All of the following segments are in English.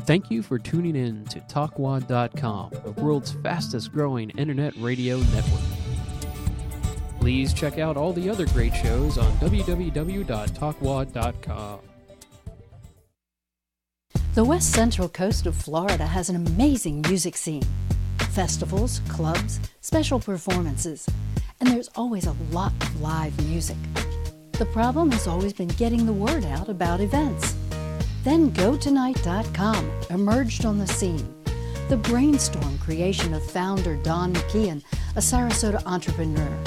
Thank you for tuning in to Talkwad.com, the world's fastest growing internet radio network. Please check out all the other great shows on www.talkwad.com. The west central coast of Florida has an amazing music scene. Festivals, clubs, special performances, and there's always a lot of live music. The problem has always been getting the word out about events. Then GoTonight.com emerged on the scene. The brainstorm creation of founder Don McKeon, a Sarasota entrepreneur.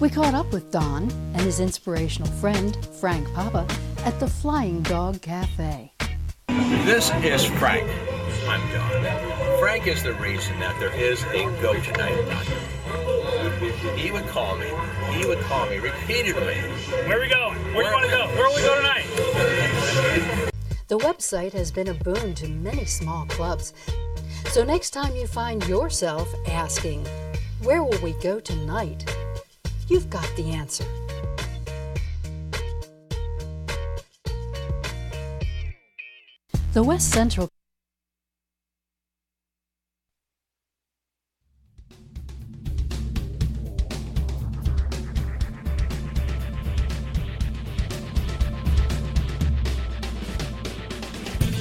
We caught up with Don and his inspirational friend, Frank Papa, at the Flying Dog Cafe. This is Frank. I'm Don. Frank is the reason that there is a GoTonight.com. He would call me repeatedly. Where are we going? Where do you want to go? Where will we go tonight? The website has been a boon to many small clubs. So next time you find yourself asking, where will we go tonight? You've got the answer. The West Central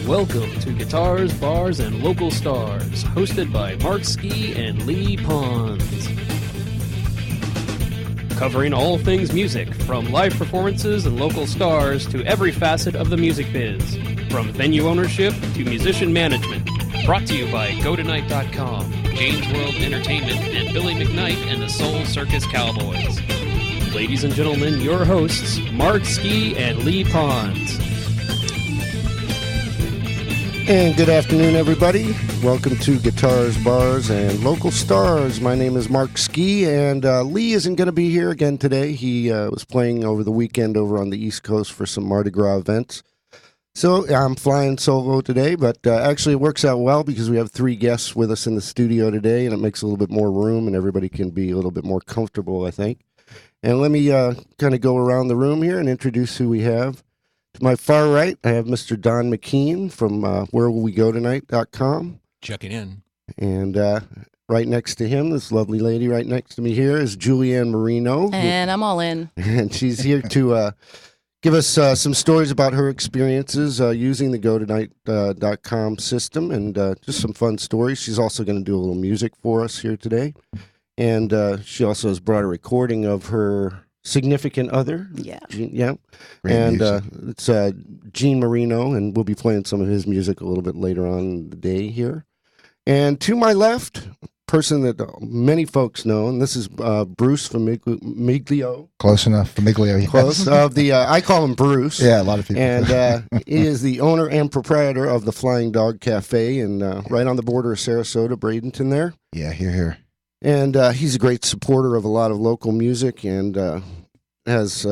Welcome to Guitars, Bars, and Local Stars, hosted by Mark Ski and Lee Pons. Covering all things music, from live performances and local stars to every facet of the music biz, from venue ownership to musician management. Brought to you by GoTonight.com, Jane's World Entertainment, and Billy McKnight and the Soul Circus Cowboys. Ladies and gentlemen, your hosts, Mark Ski and Lee Pons. And good afternoon, everybody. Welcome to Guitars, Bars, and Local Stars. My name is Mark Ski, and Lee isn't going to be here again today. He was playing over the weekend over on the East Coast for some Mardi Gras events. So I'm flying solo today, but actually it works out well because we have 3 guests with us in the studio today, and it makes a little bit more room, and everybody can be a little bit more comfortable, I think. And let me kind of go around the room here and introduce who we have. To my far right, I have Mr. Don McKeon from wherewillwegodtonight.com. Checking in. And right next to him, this lovely lady right next to me here is Julianne Marino. And I'm all in. And she's here to give us some stories about her experiences using the GoTonight.com system and just some fun stories. She's also going to do a little music for us here today. And she also has brought a recording of her significant other. Yeah. Yeah. And it's Gene Marino, and we'll be playing some of his music a little bit later on in the day here. And to my left, person that many folks know, and this is Bruce Famiglio. Close enough. Famiglio, yes. Close. I call him Bruce. Yeah, a lot of people. And he is the owner and proprietor of the Flying Dog Cafe, and right on the border of Sarasota, Bradenton there. Yeah, here. And he's a great supporter of a lot of local music, and has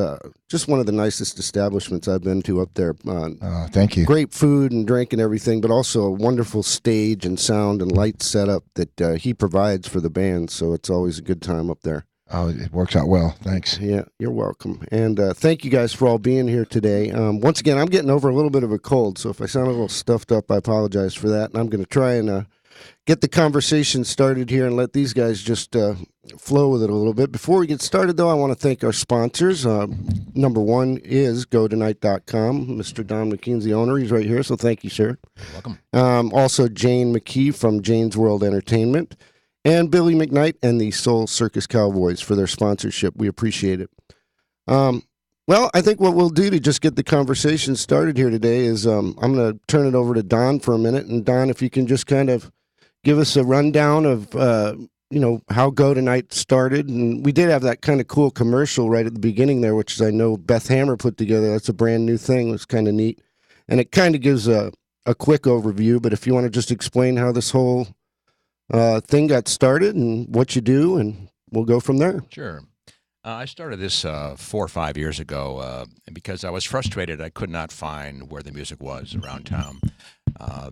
just one of the nicest establishments I've been to up there. Thank you. Great food and drink and everything, but also a wonderful stage and sound and light setup that he provides for the band, so it's always a good time up there. Oh, it works out well. Thanks. Yeah, you're welcome. And thank you guys for all being here today. Once again, I'm getting over a little bit of a cold, so if I sound a little stuffed up, I apologize for that, and I'm going to try and get the conversation started here and let these guys just flow with it a little bit. Before we get started, though, I want to thank our sponsors. Number one is GoTonight.com. Mr. Don McKeon's the owner. He's right here, so thank you, sir. You're welcome. Also, Jane McKee from Jane's World Entertainment, and Billy McKnight and the Soul Circus Cowboys for their sponsorship. We appreciate it. Well, I think what we'll do to just get the conversation started here today is I'm going to turn it over to Don for a minute. And Don, if you can just kind of give us a rundown of, how Go Tonight started. And we did have that kind of cool commercial right at the beginning there, which is I know Beth Hammer put together. That's a brand new thing. It was kind of neat. And it kind of gives a quick overview. But if you want to just explain how this whole thing got started and what you do, and we'll go from there. Sure. I started this 4 or 5 years ago because I was frustrated I could not find where the music was around town.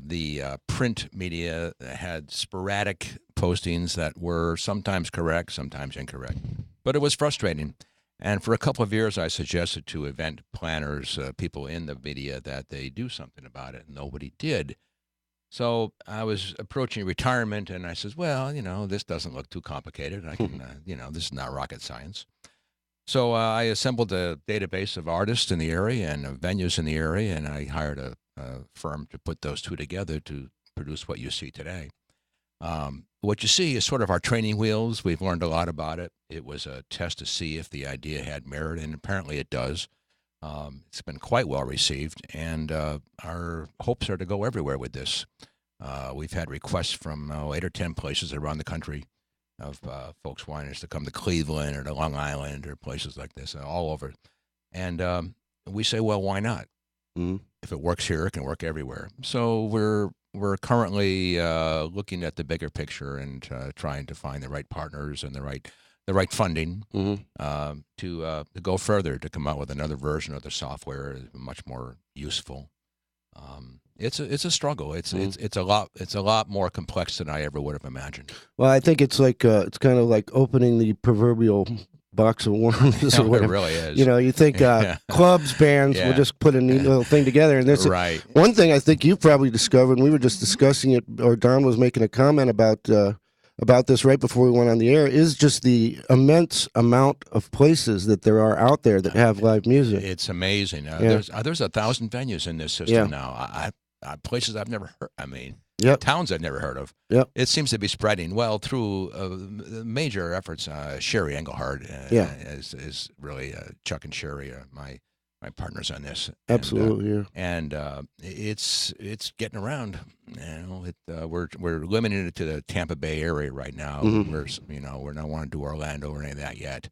The print media had sporadic postings that were sometimes correct, sometimes incorrect. But it was frustrating. And for a couple of years, I suggested to event planners, people in the media, that they do something about it. Nobody did. So I was approaching retirement, and I says, well, this doesn't look too complicated. I can, this is not rocket science. So I assembled a database of artists in the area and venues in the area, and I hired a firm to put those two together to produce what you see today. What you see is sort of our training wheels. We've learned a lot about it. It was a test to see if the idea had merit, and apparently it does. It's been quite well received, and our hopes are to go everywhere with this. We've had requests from 8 or 10 places around the country of folks wanting us to come to Cleveland or to Long Island or places like this, all over. And we say, well, why not? Mm-hmm. If it works here, it can work everywhere. So we're currently looking at the bigger picture and trying to find the right partners and the right funding to go further, to come out with another version of the software, much more useful. It's a struggle. It's a lot more complex than I ever would have imagined. Well, I think it's like it's kind of like opening the proverbial box of worms or whatever. It really is. You think clubs, bands will just put a neat little thing together. And there's right. One thing I think you probably discovered, and we were just discussing it, or Don was making a comment about this right before we went on the air, is just the immense amount of places that there are out there that have live music. It's amazing. There's 1,000 venues in this system now. Places I've never heard. I mean, towns I've never heard of. Yep. It seems to be spreading well through major efforts. Sherry Engelhardt is really Chuck and Sherry, my partners on this. Absolutely, And it's getting around. We're limiting it to the Tampa Bay area right now. Mm-hmm. We're not want to do Orlando or any of that yet.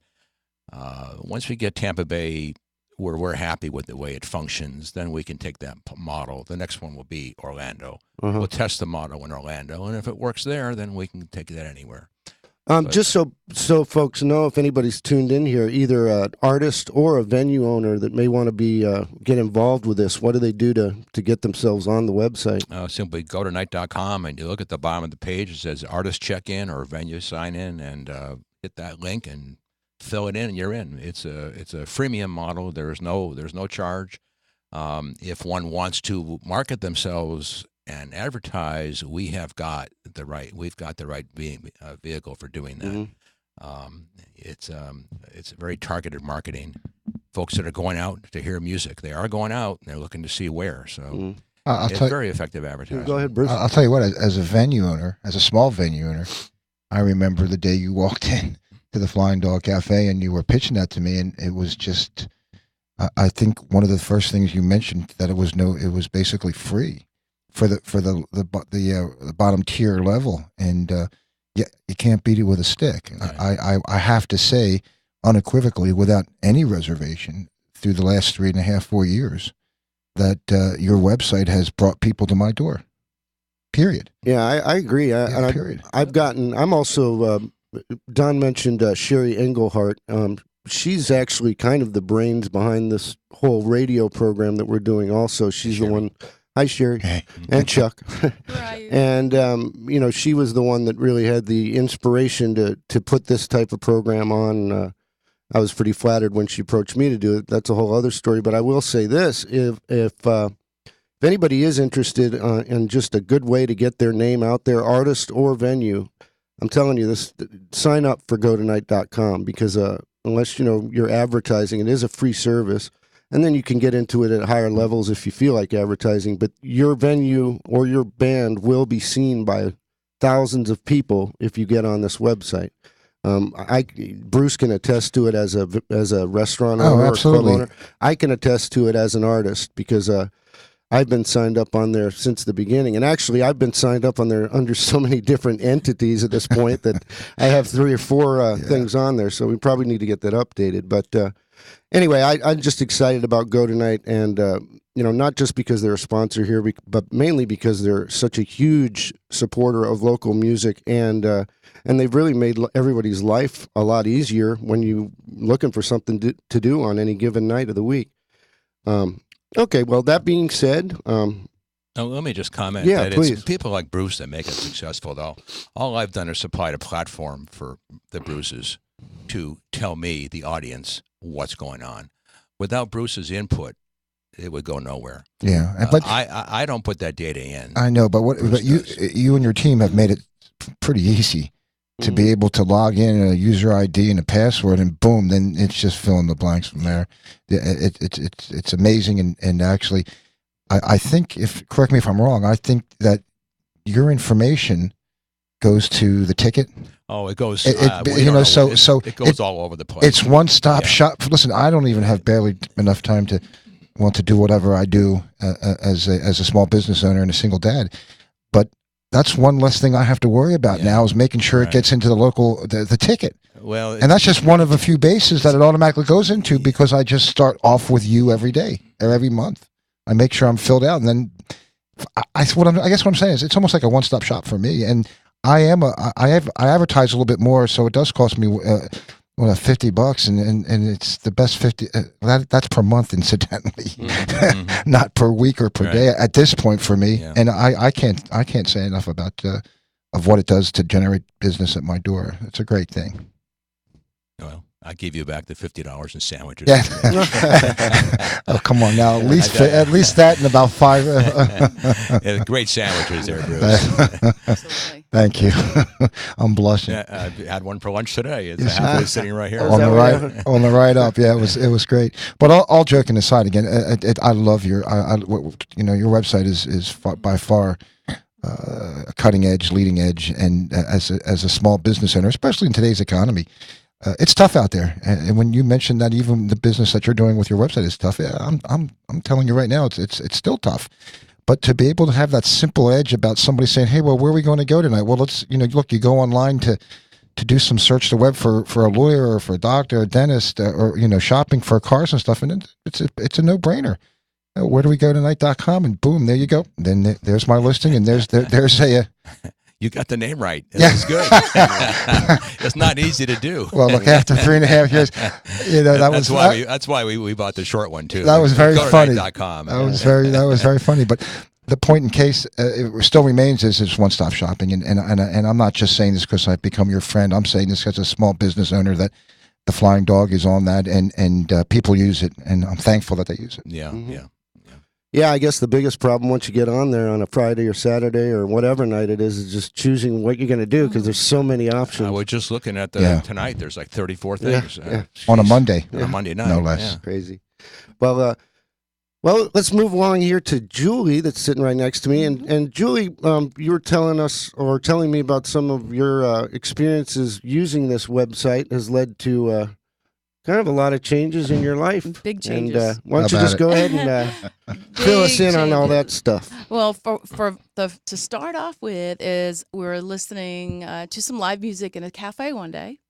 Once we get Tampa Bay, where we're happy with the way it functions, then we can take that model. The next one will be Orlando. We'll test the model in Orlando, and if it works there, then we can take that anywhere. Just so folks know, if anybody's tuned in here, either an artist or a venue owner that may want to be get involved with this, what do they do to get themselves on the website? Simply go to night.com, and you look at the bottom of the page. It says artist check-in or venue sign-in, and hit that link and fill it in, and you're in. It's a freemium model. There's no charge. If one wants to market themselves and advertise, we've got the right vehicle for doing that. Mm-hmm. It's very targeted marketing. Folks that are going out to hear music, they are going out. And they're looking to see where. So it's very effective advertising. Go ahead, Bruce. I'll tell you what. As a venue owner, as a small venue owner, I remember the day you walked in to the Flying Dog Cafe and you were pitching that to me, and it was just. I think one of the first things you mentioned that it was basically free for the bottom tier level, and you can't beat it with a stick. Right. I have to say unequivocally, without any reservation, through the last 3.5-4 years, that your website has brought people to my door. Period. Yeah, I agree. Period. I'm also. Don mentioned Sherry Engelhardt. She's actually kind of the brains behind this whole radio program that we're doing also. She's the one. Hi, Sherry. Hey. And Chuck. Where are you? And, she was the one that really had the inspiration to put this type of program on. I was pretty flattered when she approached me to do it. That's a whole other story. But I will say this, if anybody is interested in just a good way to get their name out there, artist or venue, I'm telling you this, sign up for GoTonight.com, because unless you're advertising, it is a free service, and then you can get into it at higher levels if you feel like advertising. But your venue or your band will be seen by thousands of people if you get on this website. Bruce can attest to it as a restaurant owner or club owner. I can attest to it as an artist, because I've been signed up on there since the beginning. And actually, I've been signed up on there under so many different entities at this point that I have 3 or 4 things on there. So we probably need to get that updated. But anyway, I'm just excited about Go Tonight. And, not just because they're a sponsor here, but mainly because they're such a huge supporter of local music. And they've really made everybody's life a lot easier when you're looking for something to do on any given night of the week. Okay, well, that being said... let me just comment that please. It's people like Bruce that make it successful, though. All I've done is supplied a platform for the Bruces to tell me, the audience, what's going on. Without Bruce's input, it would go nowhere. Yeah, but I don't put that data in. I know, but Bruce you and your team have made it pretty easy to be able to log in a user ID and a password, and boom, then it's just fill in the blanks from there. It's amazing, and actually, I think, if correct me if I'm wrong, I think that your information goes to the ticket. Oh, it goes. It goes all over the place. It's one-stop shop. Listen, I don't even have barely enough time to want to do whatever I do as a small business owner and a single dad, but that's one less thing I have to worry about now, is making sure it gets into the ticket. Well, and that's just one of a few bases that it automatically goes into, because I just start off with you every day or every month. I make sure I'm filled out, and then I guess what I'm saying is it's almost like a one-stop shop for me. And I advertise a little bit more, so it does cost me $50, and it's the best 50. That's per month, incidentally, not per week or per day at this point for me. Yeah. And I can't say enough about of what it does to generate business at my door. It's a great thing. Well, I give you back the $50 in sandwiches. Yeah. Oh, come on now. At least that in about 5. Yeah, great sandwiches there, Bruce. Absolutely. Thank you. I'm blushing. Yeah, I had one for lunch today. It's halfway sitting right here. On the right up. Yeah, it was great. But all joking aside, again, I love your website is by far cutting edge, leading edge, and as a small business owner, especially in today's economy. It's tough out there, and when you mentioned that even the business that you're doing with your website is tough, I'm telling you right now, it's still tough. But to be able to have that simple edge about somebody saying, "Hey, well, where are we going to go tonight?" Well, let's look. You go online to do some search the web for a lawyer or for a doctor, or a dentist, or shopping for cars and stuff, and it's a no-brainer. Where do we go tonight.com, and boom, there you go. Then there's my listing, and there's a. You got the name right. It's good. It's not easy to do. Well, look, after 3.5 years, that's why we bought the short one too. That was very funny. Go.com. That was very funny. But the point in case it still remains is one-stop shopping, and I'm not just saying this because I've become your friend. I'm saying this as a small business owner that the Flying Dog is on that, and people use it, and I'm thankful that they use it. Yeah, yeah. Yeah, I guess the biggest problem once you get on there on a Friday or Saturday or whatever night it is just choosing what you're going to do, because there's so many options. I was just looking at tonight. There's like 34 things. On a Monday. On a Monday night. No less. Yeah. Crazy. Well, let's move along here to Julie that's sitting right next to me. And Julie, you were telling me about some of your experiences using this website has led to kind of a lot of changes in your life. Big changes. And why don't you just go ahead and fill us in on all that stuff? Well, to start off with is we were listening to some live music in a cafe one day,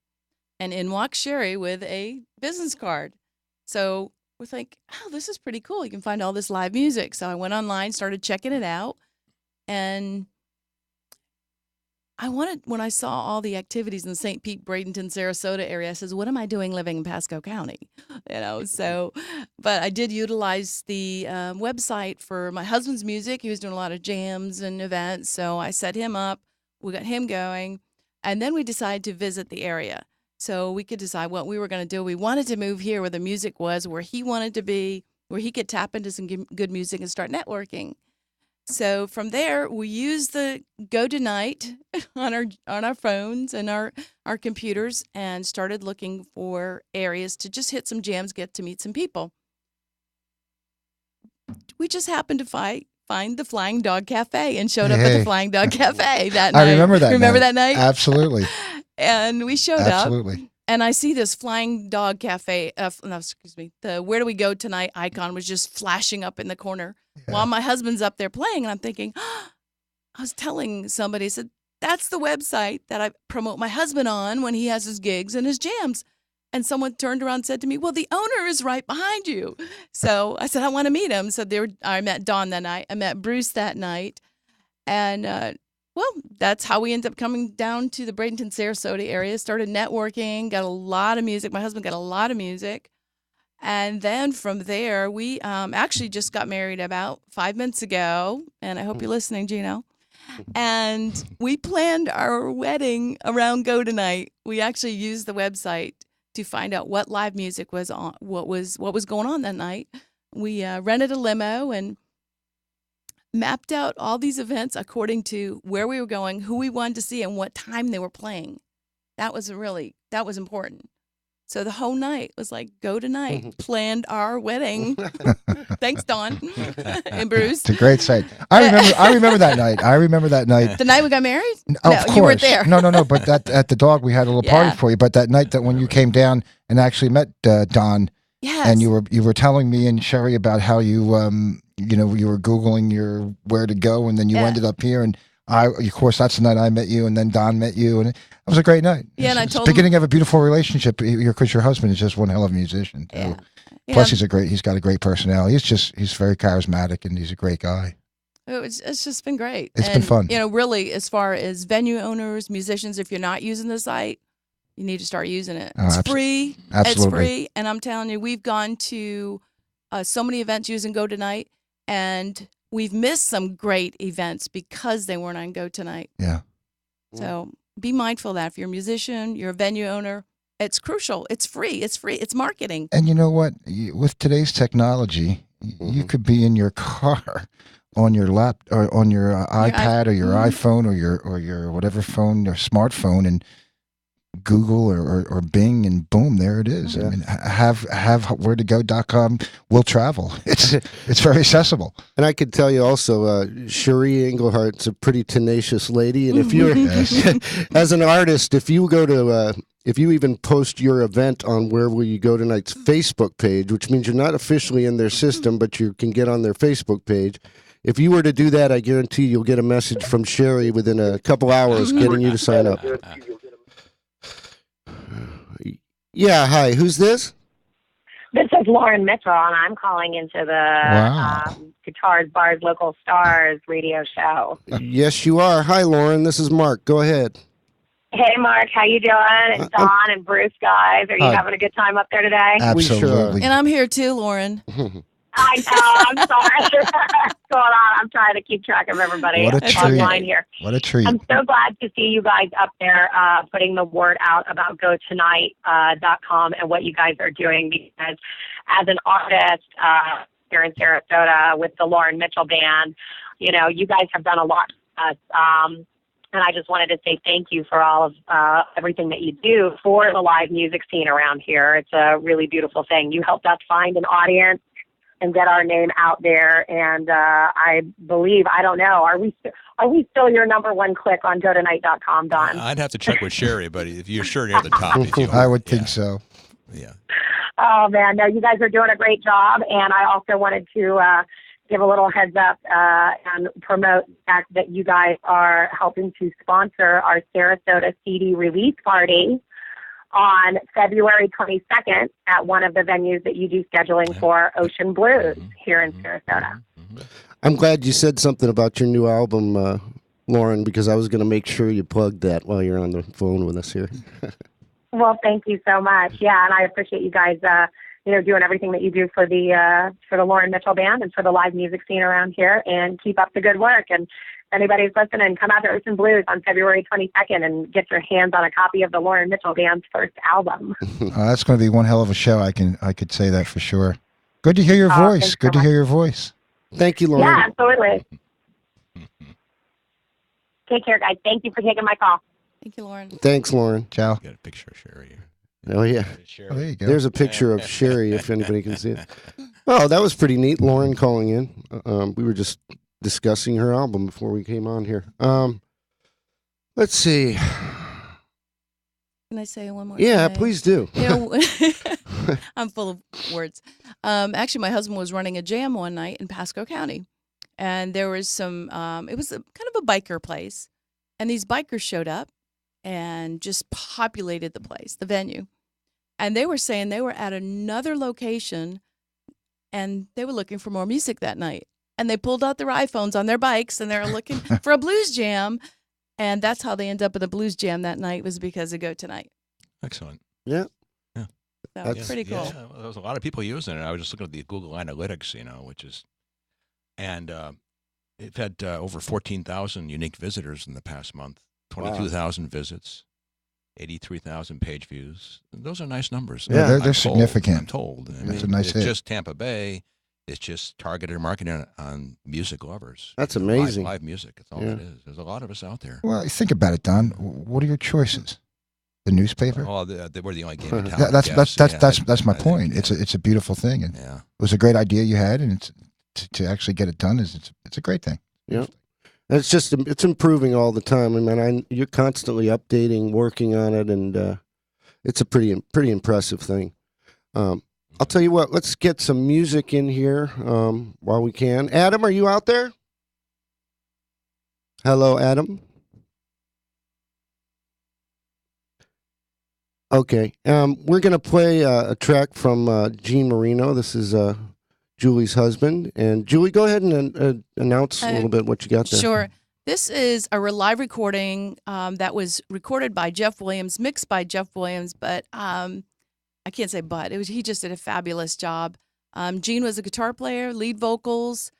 and in walks Sherry with a business card. So we're like, oh, this is pretty cool. You can find all this live music. So I went online, started checking it out, and when I saw all the activities in the St. Pete, Bradenton, Sarasota area, I says, what am I doing living in Pasco County? But I did utilize the website for my husband's music. He was doing a lot of jams and events. So I set him up. We got him going. And then we decided to visit the area. So we could decide what we were going to do. We wanted to move here where the music was, where he wanted to be, where he could tap into some good music and start networking. So from there, we used the Go Tonight on our phones and our computers, and started looking for areas to just hit some jams, get to meet some people. We just happened to find the Flying Dog Cafe and showed up at the Flying Dog Cafe that night. I remember that. Remember that night? Absolutely. And we showed Absolutely. up. And I see this Flying Dog Cafe, the Where Do We Go Tonight icon was just flashing up in the corner while my husband's up there playing. And I'm thinking, I was telling somebody, I said, that's the website that I promote my husband on when he has his gigs and his jams. And someone turned around and said to me, well, the owner is right behind you. So I said, I want to meet him. So I met Dawn that night. I met Bruce that night. And that's how we ended up coming down to the Bradenton, Sarasota area, started networking, got a lot of music. My husband got a lot of music. And then from there, we actually just got married about 5 months ago. And I hope you're listening, Gino. And we planned our wedding around Go Tonight. We actually used the website to find out what live music was on, what was going on that night. we rented a limo and mapped out all these events according to where we were going, who we wanted to see, and what time they were playing. That was important. So the whole night was like, go tonight. Planned our wedding. Thanks, Dawn and Bruce. It's a great sight. I remember that night. I remember that night. The night we got married? Of No, course. you weren't there. No. But at the dog, we had a little party Yeah. for you. But that night that when you came down and actually met Don, Yes. and you were telling me and Sherry about how you you were Googling your where to go, and then you Yeah. ended up here, and of course that's the night I met you, and then Don met you, and it was a great night. Yeah, and I It's told the him- beginning of a beautiful relationship because your husband is just one hell of a musician too. Yeah. Plus Yeah. he's got a great personality. He's very charismatic, and he's a great guy. It's just been great. It's been fun. Really, as far as venue owners, musicians, if you're not using the site, you need to start using it. Oh, It's free. absolutely. It's free. And I'm telling you, we've gone to so many events using Go Tonight, and we've missed some great events because they weren't on Go Tonight. Yeah. So be mindful of that. If you're a musician, you're a venue owner, it's crucial. It's free. It's free. It's marketing. And you know what? With today's technology, you could be in your car, on your lap, or on your iPad, or your iPhone, or your whatever phone, or smartphone, and Google or Bing, and boom, there it is. Yeah. I mean, have wheretogo.com will travel. It's very accessible. And I could tell you also, Cherie Englehart's a pretty tenacious lady. And if you're, as an artist, if you go to, if you even post your event on Where Will You Go Tonight's Facebook page, which means you're not officially in their system, but you can get on their Facebook page. If you were to do that, I guarantee you'll get a message from Cherie within a couple hours getting you to sign up. Yeah, hi. Who's this? This is Lauren Mitchell, and I'm calling into the Wow. Guitars, Bars, Local Stars radio show. Yes, you are. Hi, Lauren. This is Mark. Go ahead. Hey, Mark, how you doing? And Don and Bruce, guys, are you Hi. having a good time up there today? We sure are. Absolutely. And I'm here too, Lauren. I know. I'm sorry. What's going on? I'm trying to keep track of everybody What a treat. online here. What a treat. I'm so glad to see you guys up there putting the word out about GoTonight.com and what you guys are doing, because as an artist here in Sarasota with the Lauren Mitchell Band, you know, you guys have done a lot for us. And I just wanted to say thank you for all of everything that you do for the live music scene around here. It's a really beautiful thing. You helped us find an audience and get our name out there. And I believe, I don't know, are we still your number one click on GoTonight.com, Don? I'd have to check with Sherry, but if you're sure near the top, if you I would think so. Yeah. Oh, man, no, you guys are doing a great job. And I also wanted to give a little heads up and promote the fact that you guys are helping to sponsor our Sarasota CD release party on February 22nd at one of the venues that you do scheduling for, Ocean Blues, here in Sarasota. I'm glad you said something about your new album, Lauren, because I was going to make sure you plugged that while you're on the phone with us here. Well, thank you so much. Yeah, and I appreciate you guys, doing everything that you do for the Lauren Mitchell Band and for the live music scene around here. And keep up the good work. And if anybody's listening, come out to Ocean Blues on February 22nd and get your hands on a copy of the Lauren Mitchell Band's first album. That's going to be one hell of a show. I could say that for sure. Good to hear your Oh, voice. thanks Good so to hear your voice. Thank you, Lauren. Yeah, absolutely. Take care, guys. Thank you for taking my call. Thank you, Lauren. Thanks, Lauren. Ciao. Got a picture of Sherry here. Oh, yeah. Oh, there you go. There's a picture of Sherry, if anybody can see it. Oh, that was pretty neat. Lauren calling in. We were just discussing her album before we came on here. Let's see. Can I say one more Yeah, thing? please do. You know, I'm full of words. Actually, my husband was running a jam one night in Pasco County, and there was some. It was kind of a biker place, and these bikers showed up and just populated the place, the venue, and they were saying they were at another location, and they were looking for more music that night, and they pulled out their iPhones on their bikes, and they were looking for a blues jam. And that's how they ended up at a blues jam that night, was because of Go Tonight. Excellent. Yeah. So That's it's pretty cool. Yeah, well, there's a lot of people using it. I was just looking at the Google Analytics, which is, and it had over 14,000 unique visitors in the past month, 22,000 visits, 83,000 page views. Those are nice numbers. Yeah, they're I'm told- significant. I'm told. I That's mean, a nice it's hit. just Tampa Bay It's just targeted marketing on music lovers. That's amazing. Live music. That's all it is. There's a lot of us out there. Well, think about it, Don. What are your choices? The newspaper? Oh, we're the only game in town. That's my point. It's a beautiful thing, and it was a great idea you had, and to actually get it done it's a great thing. Yeah, it's improving all the time. I mean, you're constantly updating, working on it, and it's a pretty impressive thing. I'll tell you what. Let's get some music in here while we can. Adam, are you out there? Hello, Adam. Okay, we're going to play a track from Gene Marino. This is Julie's husband. And Julie, go ahead and announce a little bit what you got there. Sure. This is a live recording that was recorded by Jeff Williams, mixed by Jeff Williams, but I can't say but. He just did a fabulous job. Gene was a guitar player, lead vocals.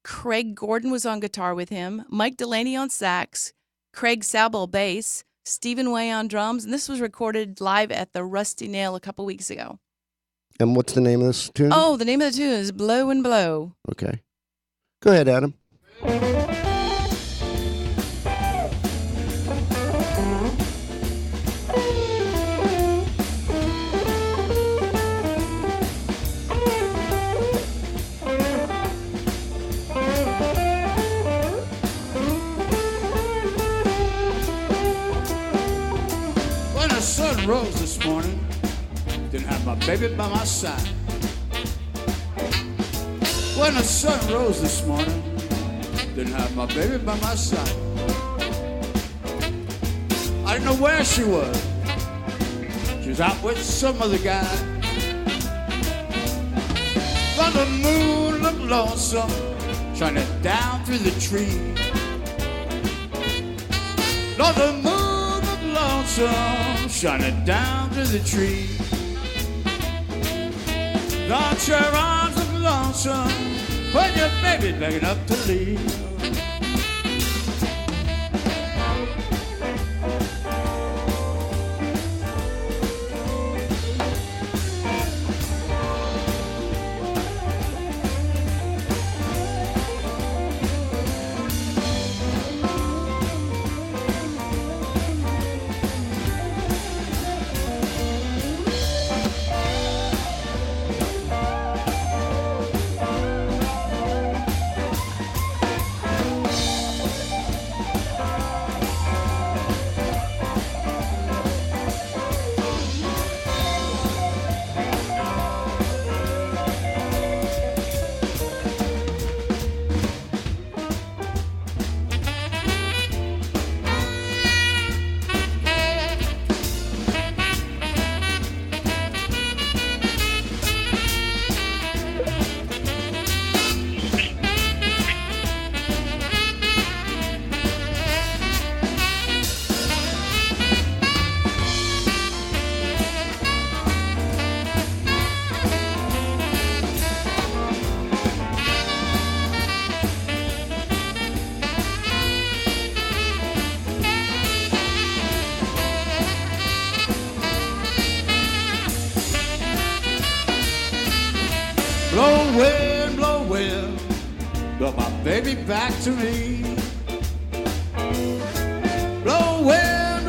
Craig Gordon was on guitar with him. Mike Delaney on sax. Craig Sabel bass. Stephen Way on drums, and this was recorded live at the Rusty Nail a couple weeks ago. And what's the name of this tune? Oh, the name of the tune is Blow and Blow. Okay. Go ahead, Adam. Rose this morning, didn't have my baby by my side. When the sun rose this morning, didn't have my baby by my side. I didn't know where she was. She was out with some other guy. But the moon looked lonesome, shining down through the tree. Lord, the moon looked lonesome, shining down through the tree. Don't your arms look lonesome when your baby's begging up to leave? Blow wind, blow my baby back to me. Blow wind,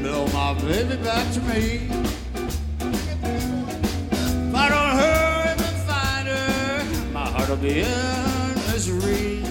blow my baby back to me. If I don't hurry and find her, my heart will be in misery.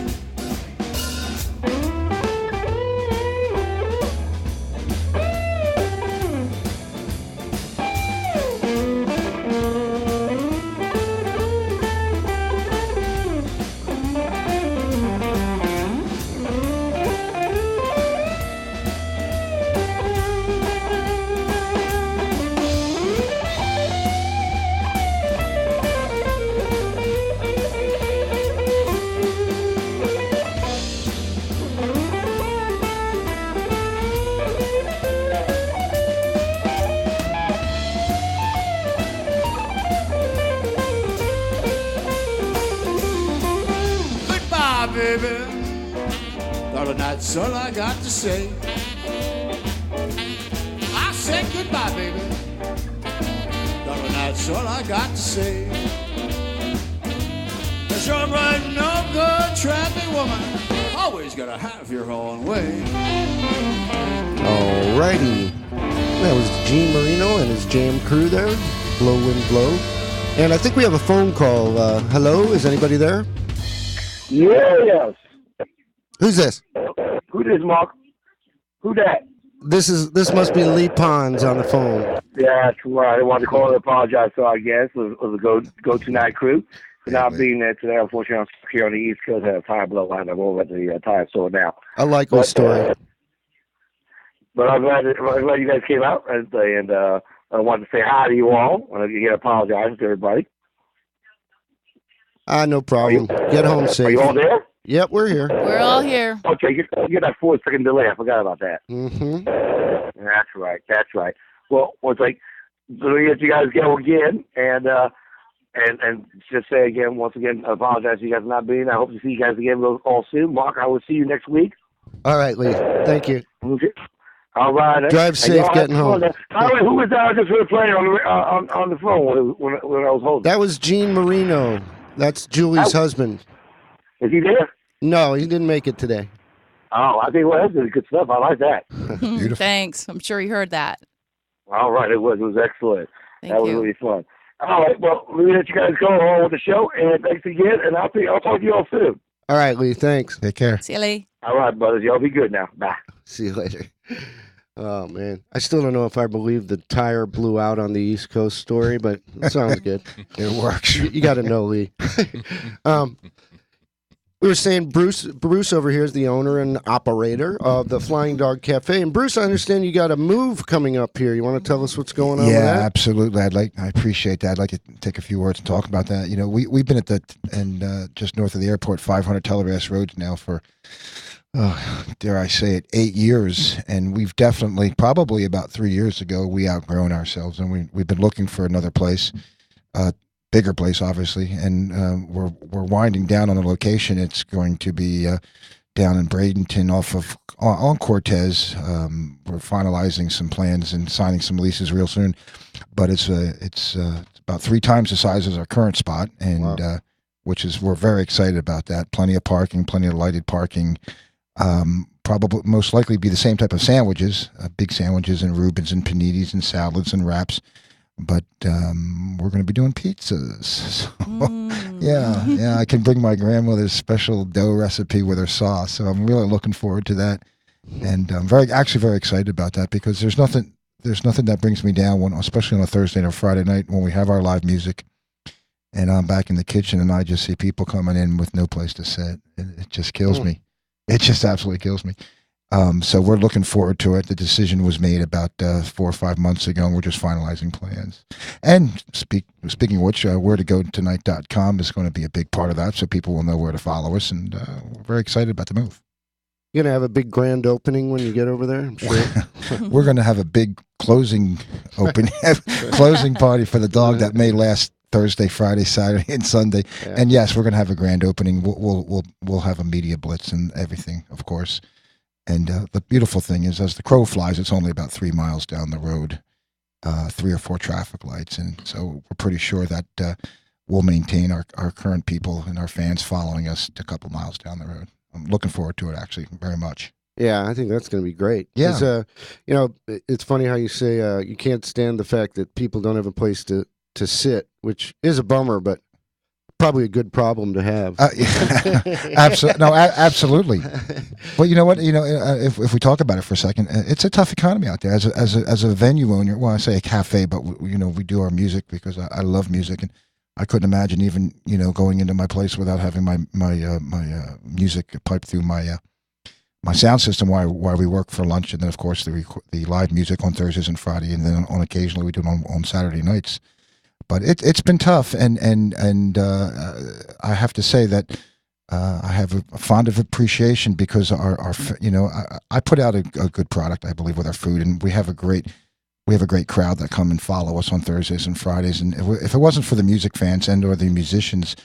Baby, darling, that's all I got to say. I said goodbye, baby, darling, that's all I got to say. 'Cause you're a bright, no good, trapping woman. Always gotta have your own way. Alrighty. That was Gene Marino and his jam crew there. Blow, wind, blow. And I think we have a phone call. Hello, is anybody there? Yes. Who's this? Who this, Mark? Who that? This must be Lee Pons on the phone. Yeah, that's right. I wanted to call and apologize to our guest of the Go Tonight crew for not being there today. Unfortunately, I'm stuck here on the East Coast. I had a tire blowout. I'm over at the tire store now. I like your story. But I'm glad you guys came out, and I wanted to say hi to you all. And again, apologize to everybody. No problem. Get home safe. Are you all there? Yep, we're here. We're all here. Okay, you get that 4-second delay. I forgot about that. Mm-hmm. That's right. Well, it's like, so we get you guys go again, and just say again, once again, I apologize for you guys not being. I hope to see you guys again all soon. Mark, I will see you next week. All right, Lee. Thank you. Okay. All right. Drive safe getting home. By the way, who was that I just heard playing on the phone when I was holding? That was Gene Marino. That's Julie's husband. Is he there? No, he didn't make it today. Oh, I think that's good stuff. I like that. Beautiful. Thanks. I'm sure you heard that. All right, it was excellent. Thank that was you. really fun. All right, well, let me let you guys go on with the show, and thanks again, and I'll talk to you all soon. All right, Lee. Thanks. Take care. See you, Lee. All right, brothers. Y'all be good now. Bye. See you later. Oh, man. I still don't know if I believe the tire blew out on the East Coast story, but it sounds good. It works. You got to know, Lee. We were saying Bruce over here is the owner and operator of the Flying Dog Cafe. And Bruce, I understand you got a move coming up here. You want to tell us what's going on with Yeah, that? absolutely. I appreciate that. I'd like to take a few words and talk about that. You know, we've been at just north of the airport, 500 Telegrass Road now for, dare I say it, 8 years. And we've definitely, probably about 3 years ago, we outgrown ourselves. And we've been looking for another place, bigger place, obviously. And we're winding down on a location. It's going to be down in Bradenton on Cortez. We're finalizing some plans and signing some leases real soon. But it's about 3 times the size as our current spot. And Wow. we're very excited about that. Plenty of parking, plenty of lighted parking. Probably most likely be the same type of sandwiches, big sandwiches and Reubens and paninis and salads and wraps. But we're going to be doing pizzas. So, yeah, I can bring my grandmother's special dough recipe with her sauce. So I'm really looking forward to that, and I'm very excited about that because there's nothing that brings me down especially on a Thursday or Friday night when we have our live music, and I'm back in the kitchen and I just see people coming in with no place to sit. It just kills me. It just absolutely kills me. So we're looking forward to it. The decision was made about 4 or 5 months ago, and we're just finalizing plans. And speaking of which, where to go tonight.com is going to be a big part of that, so people will know where to follow us, and we're very excited about the move. You're going to have a big grand opening when you get over there, I'm sure. We're going to have a big closing party for the dog that may last Thursday, Friday, Saturday, and Sunday. Yeah. And yes, we're going to have a grand opening. We'll have a media blitz and everything, of course. And the beautiful thing is, as the crow flies, it's only about 3 miles down the road, 3 or 4 traffic lights. And so we're pretty sure that we'll maintain our current people and our fans following us a couple miles down the road. I'm looking forward to it, actually, very much. Yeah, I think that's going to be great. Yeah. It's funny how you say you can't stand the fact that people don't have a place to sit, which is a bummer, but probably a good problem to have. Absolutely. But you know what? If we talk about it for a second, it's a tough economy out there. As a venue owner, well, I say a cafe, but we do our music because I love music, and I couldn't imagine even going into my place without having my music piped through my sound system while we work for lunch, and then of course the live music on Thursdays and Friday, and then on occasionally we do it on Saturday nights. But it's been tough, and I have to say that I have a fond of appreciation because I put out a good product, I believe, with our food, and we have a great crowd that come and follow us on Thursdays and Fridays. And if it wasn't for the music fans or the musicians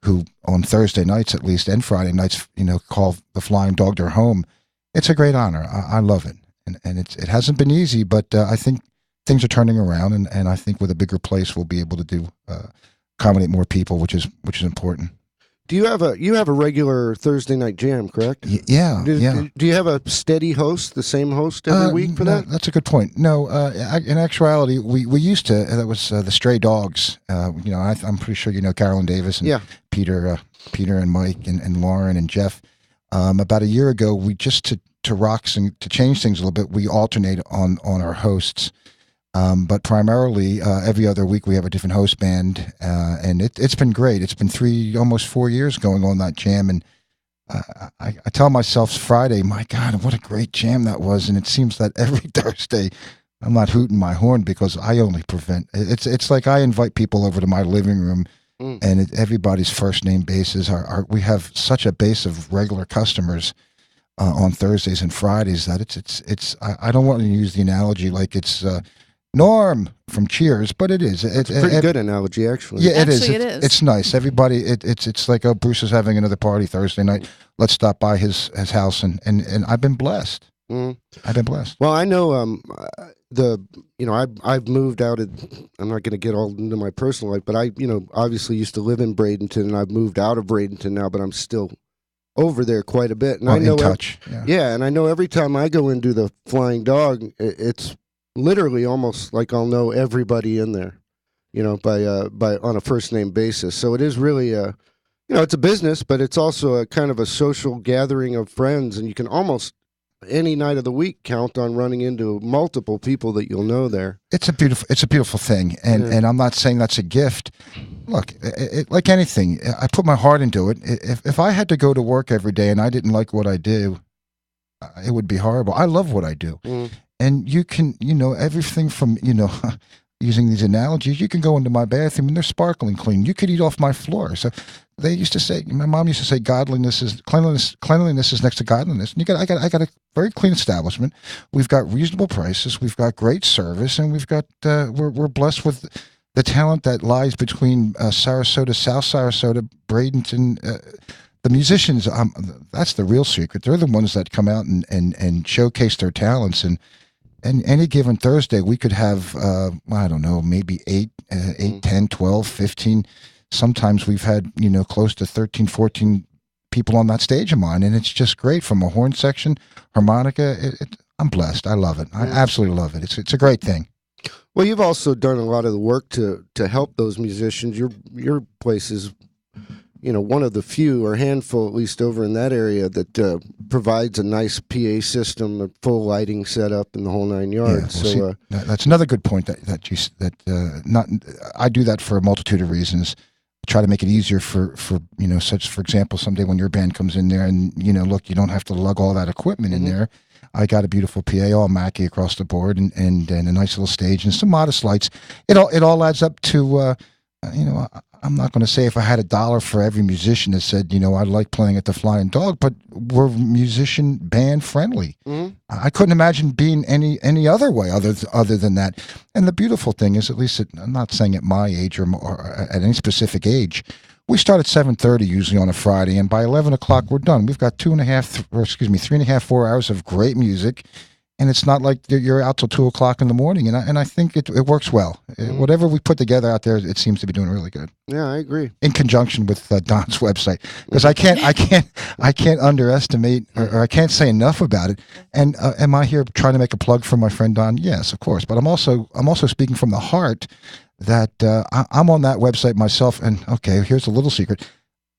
who on Thursday nights at least and Friday nights call the Flying Dog their home, it's a great honor. I love it, and it hasn't been easy, but I think things are turning around, and I think with a bigger place we'll be able to accommodate more people, which is important. Do you have a regular Thursday night jam, correct? Yeah, Do you have a steady host, the same host every week for that? That's a good point. No, in actuality, we used to. That was the Stray Dogs. I'm pretty sure you know Carolyn Davis and Peter and Mike and Lauren and Jeff. About a year ago, we just to change things a little bit, we alternate on our hosts. But primarily, every other week we have a different host band, and it's been great. It's been almost 4 years going on that jam, and I tell myself Friday, my God, what a great jam that was. And it seems that every Thursday, I'm not hooting my horn because I only prevent. It's like I invite people over to my living room, and everybody's first name basis. We have such a base of regular customers on Thursdays and Fridays that it's. I don't want to use the analogy like it's. Norm from Cheers, but it is. It's a pretty good analogy, actually. Yeah, it is. Actually, it is. It's nice. Everybody, it's like, oh, Bruce is having another party Thursday night. Let's stop by his house, and I've been blessed. I've been blessed. Well, I know I've moved out of. I'm not going to get all into my personal life, but I obviously used to live in Bradenton, and I've moved out of Bradenton now, but I'm still over there quite a bit, and I know in touch. And I know every time I go into the Flying Dog, it's literally almost like I'll know everybody in there, by on a first name basis. So it is really it's a business, but it's also a kind of a social gathering of friends, and you can almost any night of the week count on running into multiple people that you'll know there. It's a beautiful thing, and I'm not saying that's a gift. Look, like anything, I put my heart into it. If I had to go to work every day and I didn't like what I do, it would be horrible. I love what I do. And you can, everything from, using these analogies, you can go into my bathroom and they're sparkling clean. You could eat off my floor. So they used to say, my mom used to say, cleanliness is next to godliness. And I got a very clean establishment. We've got reasonable prices. We've got great service, and we've got, we're blessed with the talent that lies between Sarasota, South Sarasota, Bradenton. The musicians, that's the real secret. They're the ones that come out and showcase their talents. And any given Thursday, we could have, I don't know, maybe 8, 10, 12, 15. Sometimes we've had, close to 13, 14 people on that stage of mine. And it's just great, from a horn section, harmonica. I'm blessed. I love it. I absolutely love it. It's a great thing. Well, you've also done a lot of the work to help those musicians. Your place is one of the few, or handful at least, over in that area that provides a nice PA system, a full lighting setup, and the whole 9 yards. Yeah, well, that's another good point I do that for a multitude of reasons. Try to make it easier for for example, someday when your band comes in there and look, you don't have to lug all that equipment in there. I got a beautiful PA, all Mackie across the board, and a nice little stage and some modest lights. It all adds up to I'm not going to say if I had $1 for every musician that said, I like playing at the Flying Dog, but we're musician band friendly. I couldn't imagine being any other way other than that. And the beautiful thing is, at least I'm not saying at my age or at any specific age, we start at 7:30 usually on a Friday, and by 11 o'clock we're done. We've got 3.5, 4 hours of great music. And it's not like you're out till 2 o'clock in the morning, and I think it works well. Whatever we put together out there, it seems to be doing really good. Yeah, I agree. In conjunction with Don's website, because I can't underestimate or I can't say enough about it. And am I here trying to make a plug for my friend Don? Yes, of course. But I'm also speaking from the heart that I'm on that website myself. And okay, here's a little secret.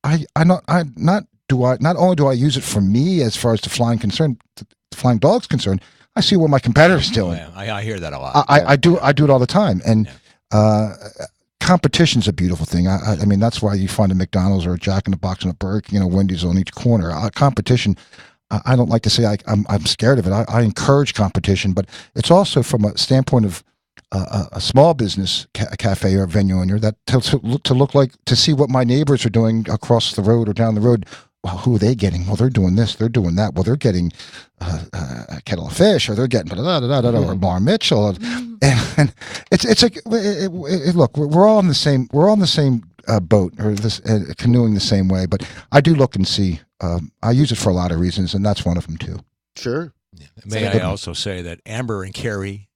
Not only do I use it for me as far as the Flying Dog's concerned. I see what my competitor's doing. Oh, yeah. I hear that a lot. I do it all the time, and competition's a beautiful thing. I mean, that's why you find a McDonald's or a Jack in the Box and a Burger King, Wendy's on each corner. Competition, I don't like to say I'm scared of it. I encourage competition, but it's also from a standpoint of a small business cafe or venue owner that to see what my neighbors are doing across the road or down the road. Well, who are they getting? Well, they're doing this, they're doing that. Well, they're getting a kettle of fish, or they're getting or Mar Mitchell, and it's like look, we're all in the same boat, or this canoeing the same way. But I do look and see. I use it for a lot of reasons, and that's one of them too. Sure. Yeah. May I also say that Amber and Carrie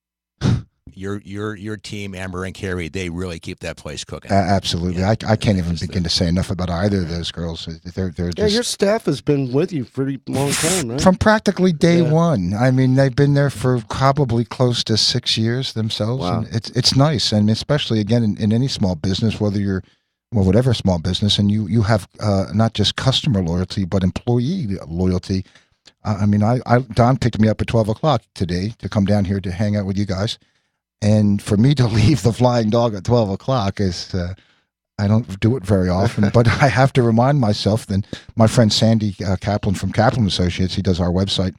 your team, Amber and Carrie, they really keep that place cooking. Absolutely. Yeah. I can't even begin to say enough about either of those girls. They're Yeah, just your staff has been with you for a long time, right? from practically day Yeah. one. I mean, they've been there for probably close to 6 years themselves. Wow. And it's nice, and especially again in any small business, whether you're whatever small business, and you have not just customer loyalty but employee loyalty. I mean, Don picked me up at 12 o'clock today to come down here to hang out with you guys. And for me to leave the Flying Dog at 12 o'clock is, I don't do it very often, but I have to remind myself. Then my friend Sandy Kaplan from Kaplan Associates, he does our website.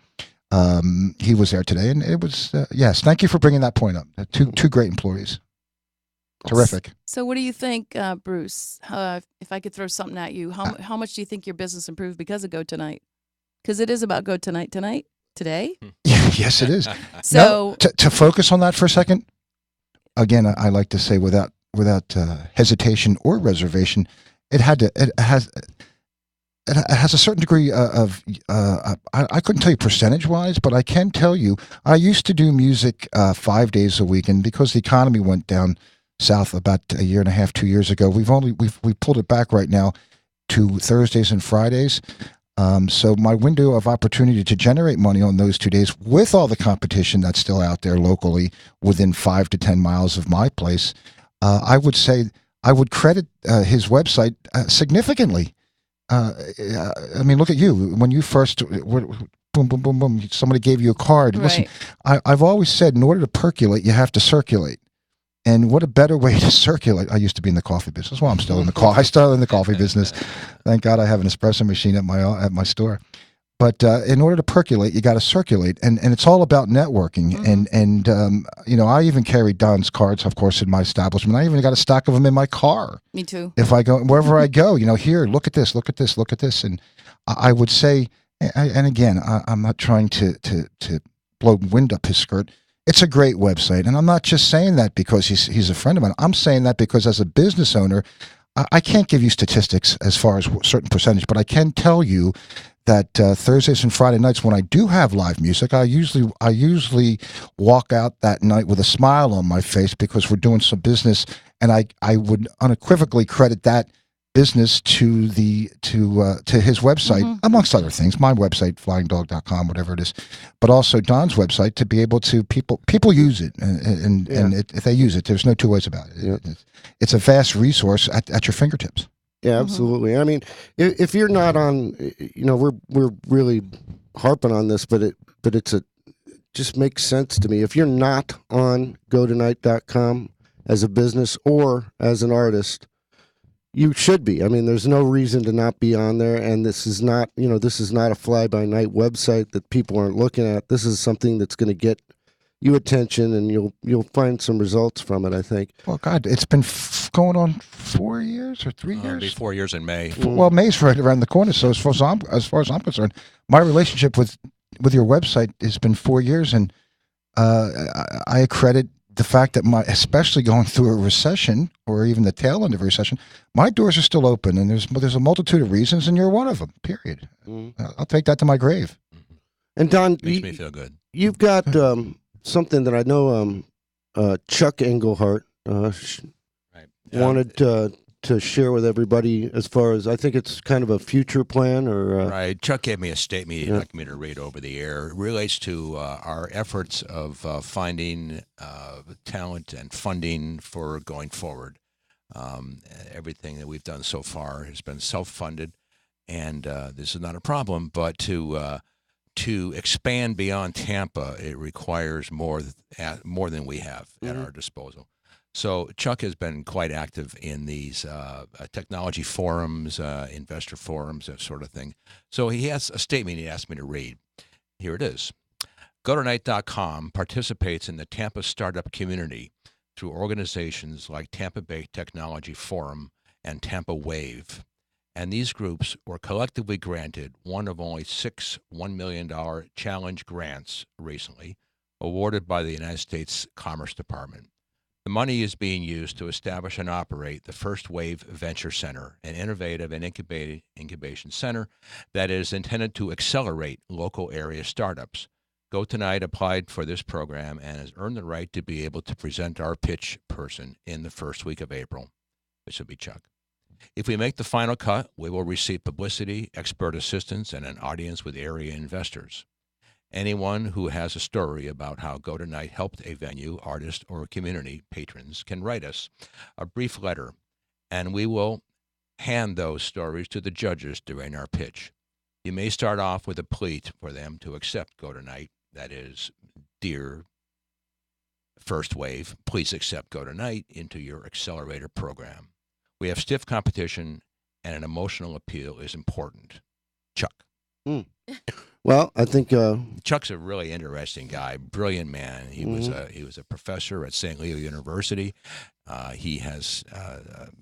He was there today, and it was, yes, thank you for bringing that point up. Two great employees. Terrific. So what do you think, Bruce? If I could throw something at you, how much do you think your business improved because of Go Tonight? Because it is about Go Tonight today. Yes, it is. So to focus on that for a second, again, I like to say without hesitation or reservation, it has a certain degree of I couldn't tell you percentage wise, but I can tell you I used to do music 5 days a week, and because the economy went down south about a year and a half, 2 years ago, we pulled it back right now to Thursdays and Fridays. So my window of opportunity to generate money on those 2 days, with all the competition that's still out there locally within 5 to 10 miles of my place, I would say I would credit his website significantly. I mean, look at you. When you first, boom, boom, boom, boom, somebody gave you a card. Right. Listen, I've always said, in order to percolate, you have to circulate. And what a better way to circulate. I used to be in the coffee business. Well, I'm still in the coffee business. Thank God I have an espresso machine at my store. But in order to percolate, you got to circulate, and it's all about networking. Mm-hmm. And you know, I even carry Don's cards, of course, in my establishment. I even got a stack of them in my car. Me too. If I go wherever I go, you know, here, look at this, look at this, look at this, and I would say, and again, I'm not trying to blow wind up his skirt. It's a great website, and I'm not just saying that because he's a friend of mine. I'm saying that because as a business owner, I can't give you statistics as far as a certain percentage, but I can tell you that Thursdays and Friday nights when I do have live music, I usually walk out that night with a smile on my face because we're doing some business, and I would unequivocally credit that business to his website, amongst other things, my website, flyingdog.com, whatever it is, but also Don's website, to be able to people use it, and if they use it, there's no two ways about it. Yeah. It's a vast resource at your fingertips. Yeah, absolutely. I mean, if you're not on, you know, we're really harping on this, but it's just makes sense to me. If you're not on GoTonight.com as a business or as an artist, you should be. I mean, there's no reason to not be on there. And this is not a fly-by-night website that people aren't looking at. This is something that's going to get you attention, and you'll find some results from it, I think. Well, God, it's been going on 4 years or 3 years. It'll be 4 years in May. Well, May's right around the corner. So as far as I'm concerned, my relationship with your website has been 4 years, and I credit the fact that especially going through a recession or even the tail end of a recession, my doors are still open, and there's a multitude of reasons, and you're one of them. Period. I'll take that to my grave. And Don, Makes me feel good. You've got something that I know Chuck Engelhart wanted to share with everybody, as far as, I think it's kind of a future plan, or right. Chuck gave me a statement he'd like me to read over the air. It relates to our efforts of finding talent and funding for going forward. Everything that we've done so far has been self-funded, and this is not a problem, but to expand beyond Tampa, it requires more than we have at our disposal. So Chuck has been quite active in these technology forums, investor forums, that sort of thing. So he has a statement he asked me to read. Here it is. GoTonight.com participates in the Tampa startup community through organizations like Tampa Bay Technology Forum and Tampa Wave. And these groups were collectively granted one of only 6 $1 million challenge grants recently, awarded by the United States Commerce Department. The money is being used to establish and operate the First Wave Venture Center, an innovative and incubation center that is intended to accelerate local area startups. Go Tonight applied for this program and has earned the right to be able to present our pitch person in the first week of April, which will be Chuck. If we make the final cut, we will receive publicity, expert assistance, and an audience with area investors. Anyone who has a story about how Go Tonight helped a venue, artist, or community patrons can write us a brief letter, and we will hand those stories to the judges during our pitch. You may start off with a plea for them to accept Go Tonight. That is, dear First Wave, please accept Go Tonight into your accelerator program. We have stiff competition, and an emotional appeal is important. Chuck. Well, I think Chuck's a really interesting guy, brilliant man. He was a professor at St. Leo University. He has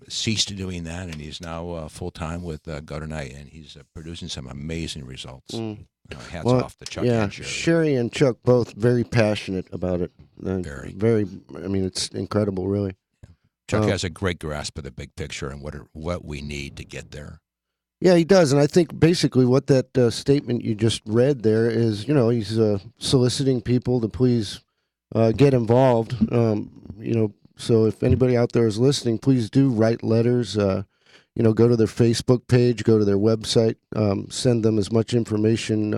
ceased doing that, and he's now full-time with Go Tonight, and he's producing some amazing results. Hats off to Chuck and Sherry. Sherry and Chuck both very passionate about it. Very. I mean, it's incredible, really. Chuck has a great grasp of the big picture and what we need to get there. Yeah, he does, and I think basically what that statement you just read there is, he's soliciting people to please get involved. So if anybody out there is listening, please do write letters. Go to their Facebook page, go to their website, send them as much information,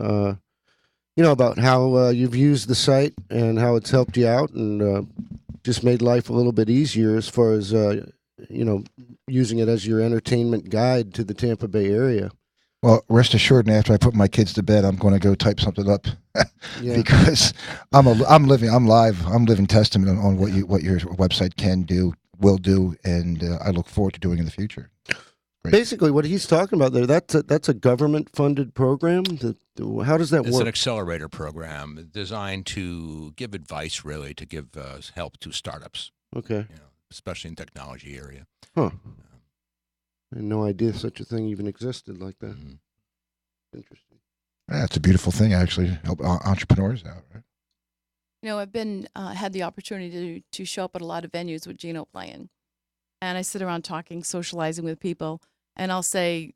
about how you've used the site and how it's helped you out, and just made life a little bit easier as far as using it as your entertainment guide to the Tampa Bay area. Well, rest assured, and after I put my kids to bed, I'm going to go type something up because I'm living testament on what your website can do, will do, and I look forward to doing in the future. Great. Basically, what he's talking about there, that's a government-funded program. How does that work? It's an accelerator program designed to give advice, really, to give help to startups. Okay. Especially in the technology area. Huh. I had no idea such a thing even existed like that. Mm-hmm. Interesting. Yeah, it's a beautiful thing, actually. Help entrepreneurs out, right? I've been had the opportunity to show up at a lot of venues with Gino playing, and I sit around talking, socializing with people, and I'll say,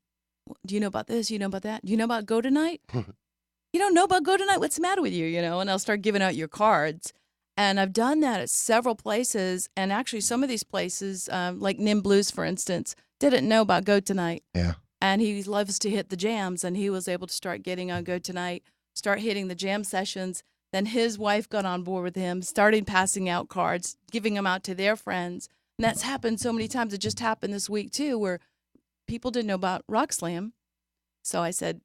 "Do you know about this? Do you know about that? Do you know about Go Tonight? You don't know about Go Tonight? What's the matter with you? And I'll start giving out your cards. And I've done that at several places, and actually some of these places, like Nim Blues, for instance, didn't know about Go Tonight. Yeah. And he loves to hit the jams, and he was able to start getting on Go Tonight, start hitting the jam sessions. Then his wife got on board with him, started passing out cards, giving them out to their friends. And that's happened so many times. It just happened this week, too, where people didn't know about Rock Slam. So I said,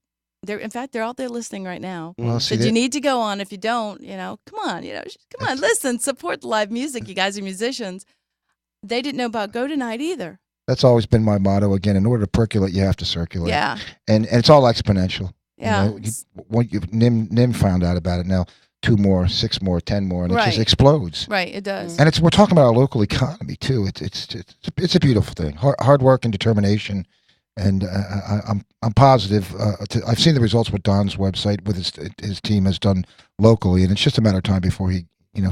in fact, they're out there listening right now. Well, you need to go on. If you don't, come on, listen, support the live music. You guys are musicians. They didn't know about Go Tonight either. That's always been my motto. Again, in order to percolate, you have to circulate. Yeah. And it's all exponential. Yeah. Nim found out about it now. 2 more, 6 more, 10 more, and it just explodes. Right, it does. And we're talking about our local economy too. It's a beautiful thing. Hard work and determination. And I'm positive. I've seen the results what Don's website with his team has done locally, and it's just a matter of time before he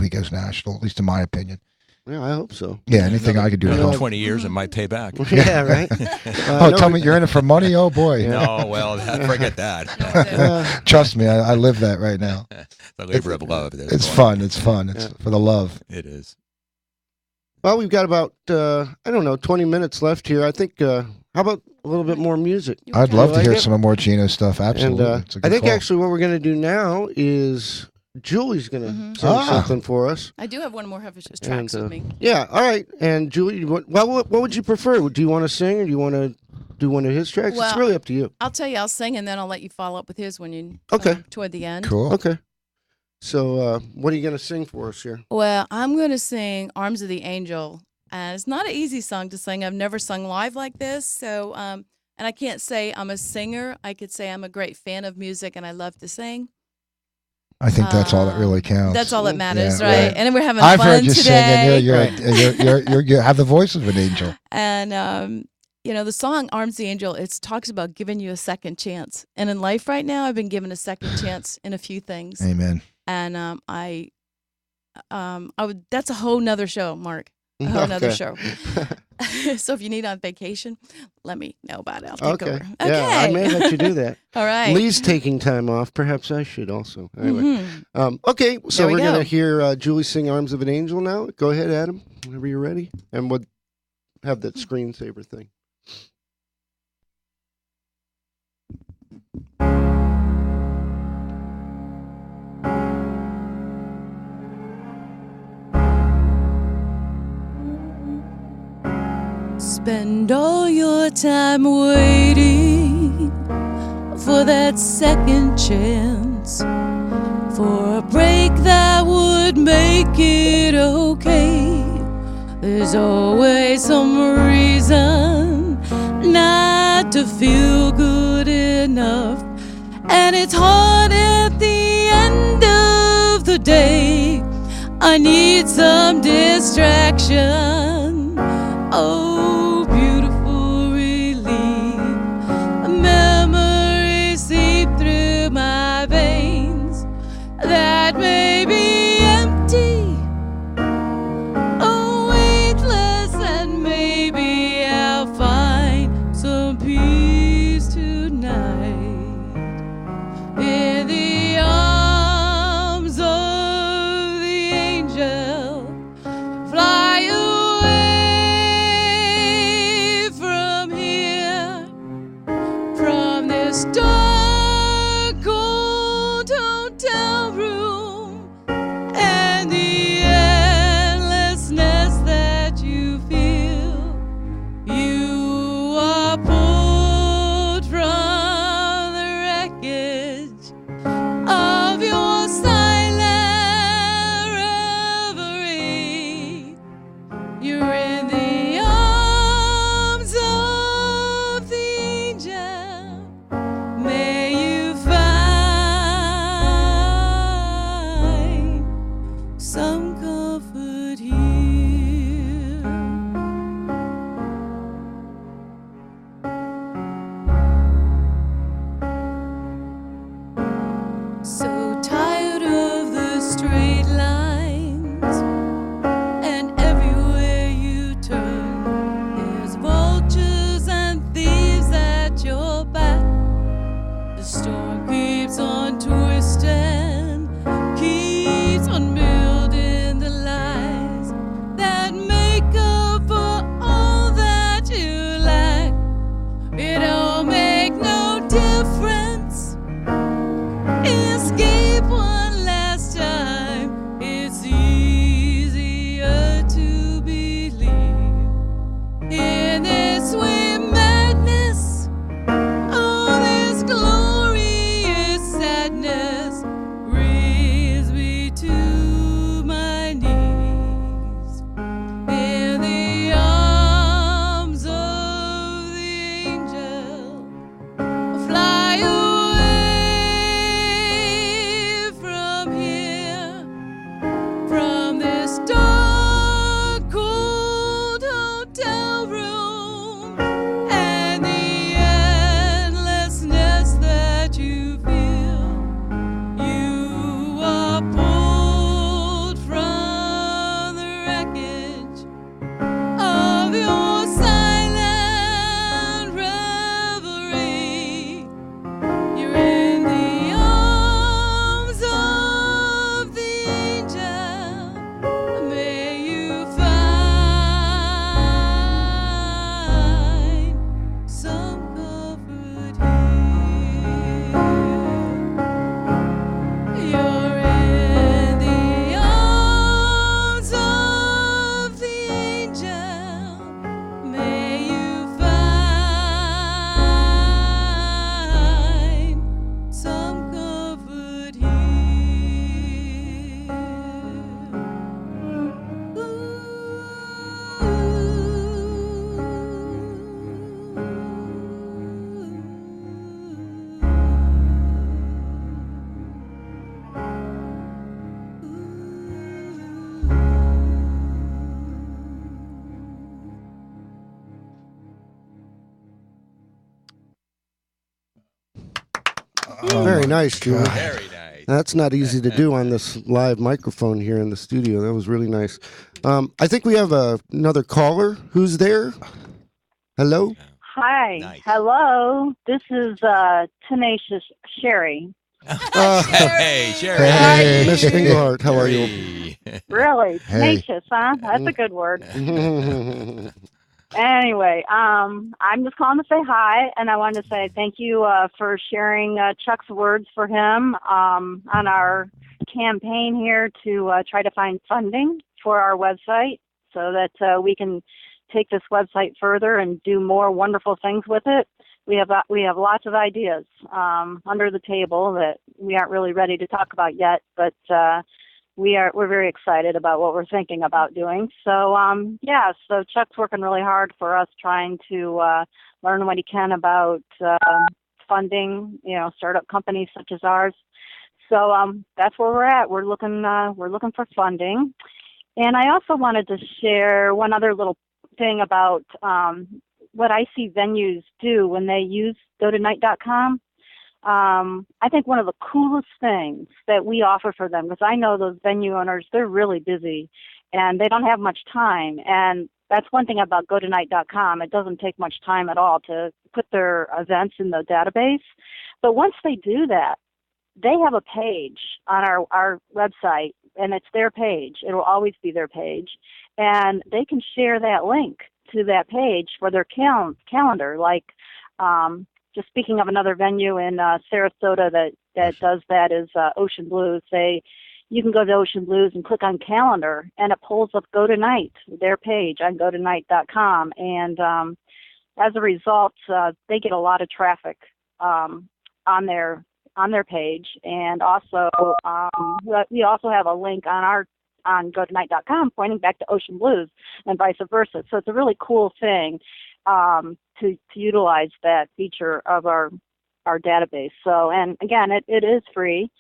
goes national. At least in my opinion. Yeah, I hope so. Yeah, anything I could do to help. 20 years, it might pay back. Yeah, right. Tell me you're in it for money. Oh boy. No, well, forget that. Trust me, I live that right now. The labor of love. It's fun. It's fun. It's for the love. It is. Well, we've got about 20 minutes left here. I think. How about a little bit more music? I'd love to hear some more Gino stuff. Absolutely. And, I think actually what we're going to do now is Julie's going to sing something for us. I do have one more of his tracks with me. Yeah, all right. And Julie, what would you prefer? Do you want to sing or do you want to do one of his tracks? Well, it's really up to you. I'll tell you, I'll sing, and then I'll let you follow up with his when you toward the end. Cool. Okay. So what are you going to sing for us here? Well, I'm going to sing Arms of the Angel. And it's not an easy song to sing. I've never sung live like this. So, and I can't say I'm a singer. I could say I'm a great fan of music and I love to sing. I think that's all that really counts. That's all that matters, right? Right. And then we're having I've fun heard you today. sing, and you have the voice of an angel. And the song "Arms of the Angel" it talks about giving you a second chance. And in life right now, I've been given a second chance in a few things. Amen. And that's a whole nother show, Mark. A whole nother show. So if you need on vacation, let me know about it. I'll take Okay. over. Yeah, I may let you do that. All right. Lee's taking time off. Perhaps I should also. Anyway. Okay, so There we we're going go. to hear Julie sing Arms of an Angel now. Go ahead, Adam, whenever you're ready. And we'll have that screensaver thing. Spend all your time waiting for that second chance, for a break that would make it okay. There's always some reason not to feel good enough, and it's hard at the end of the day. I need some distraction. Oh, beautiful relief. Memories seep through my veins that may be empty, oh, weightless, and maybe I'll find some peace tonight in the arms of the angel. Fly away from here, from this dark old hotel room, and the endlessness that you feel. You are pulled from the wreckage of your silent reverie. You're in the arms of the angel. May you find some comfort here. So tired of the straight lines, and everywhere you turn, there's vultures and thieves at your back. The storm keeps on twisting, keeps on building the lies that make up for all that you lack. It don't make no difference. Escape one last time. It's easier to believe in this sweet madness. Oh, this glorious sadness brings me to my knees in the arms of the angel. Fly away from here, from this dark cold hotel room, and the endlessness that you feel. You are pulled from the wreckage of your silent reverie. You're in the arms of the angel. May you find some comfort here. You're in the arms of the angel. May you find some comfort Very nice, Julie. Very nice. That's not easy to do on this live microphone here in the studio. That was really nice. I think we have another caller who's there. Hello? Hi. Nice. Hello. This is Tenacious Sherry. Hey, Sherry. Hey. Miss Englehart, how are you? Hey. Really? Hey. Tenacious, huh? That's a good word. Anyway, I'm just calling to say hi, and I wanted to say thank you for sharing Chuck's words for him on our campaign here to try to find funding for our website so that we can take this website further and do more wonderful things with it. We have lots of ideas under the table that we aren't really ready to talk about yet, but we're very excited about what we're thinking about doing. So so Chuck's working really hard for us, trying to learn what he can about funding, startup companies such as ours. So that's where we're at. We're looking for funding, and I also wanted to share one other little thing about what I see venues do when they use GoTonight.com. I think one of the coolest things that we offer for them, because I know those venue owners, they're really busy and they don't have much time. And that's one thing about GoTonight.com. It doesn't take much time at all to put their events in the database. But once they do that, they have a page on our website, and it's their page. It will always be their page. And they can share that link to that page for their calendar. Like, just speaking of another venue in Sarasota that does that is Ocean Blues. You can go to Ocean Blues and click on calendar, and it pulls up Go Tonight, their page on GoTonight.com. And as a result, they get a lot of traffic on their page. And also, we also have a link on GoTonight.com pointing back to Ocean Blues and vice versa. So it's a really cool thing to utilize that feature of our database. So, and again, it is free.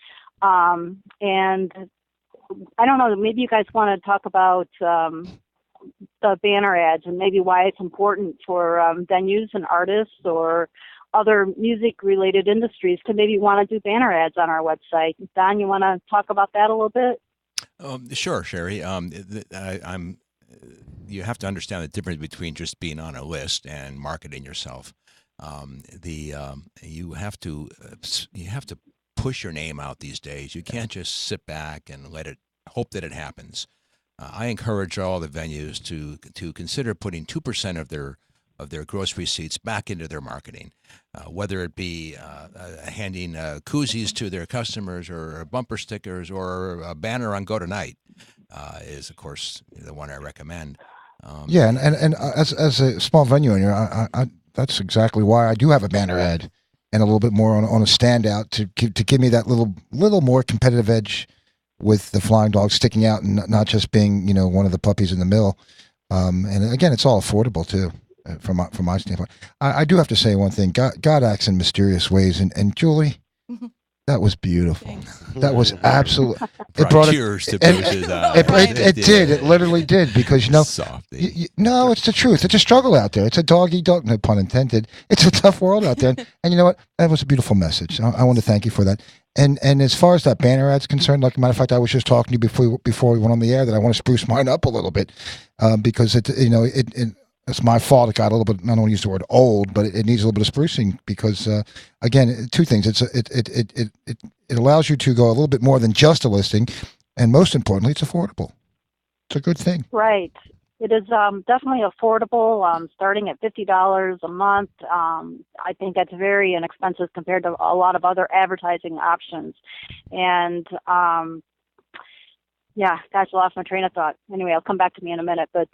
And I don't know, maybe you guys want to talk about the banner ads and maybe why it's important for venues and artists or other music-related industries to maybe want to do banner ads on our website. Don, you want to talk about that a little bit? Sure, Sherry. You have to understand the difference between just being on a list and marketing yourself. You have to push your name out these days. You can't just sit back and hope that it happens. I encourage all the venues to consider putting 2% of their gross receipts back into their marketing, whether it be handing koozies to their customers or bumper stickers or a banner on Go Tonight is, of course, the one I recommend. And as a small venue owner, I that's exactly why I do have a banner ad and a little bit more on a standout to give me that little more competitive edge with the Flying Dog sticking out and not just being one of the puppies in the mill. And again, it's all affordable too. From my standpoint, I do have to say one thing. God acts in mysterious ways, and Julie, that was beautiful. Thanks. That was absolutely. It brought tears to Bruce's eyes. It did. It literally did, because Softy. no, it's the truth. It's a struggle out there. It's a dog eat dog. No pun intended. It's a tough world out there, and you know what? That was a beautiful message. I want to thank you for that. And as far as that banner ad's concerned, like a matter of fact, I was just talking to you before we went on the air that I want to spruce mine up a little bit because it's my fault. It got a little bit, I don't want to use the word old, but it needs a little bit of sprucing because, again, two things. It allows you to go a little bit more than just a listing, and most importantly, it's affordable. It's a good thing. Right. It is definitely affordable, starting at $50 a month. I think that's very inexpensive compared to a lot of other advertising options. And, gosh, I lost my train of thought. Anyway, I'll come back to me in a minute, but...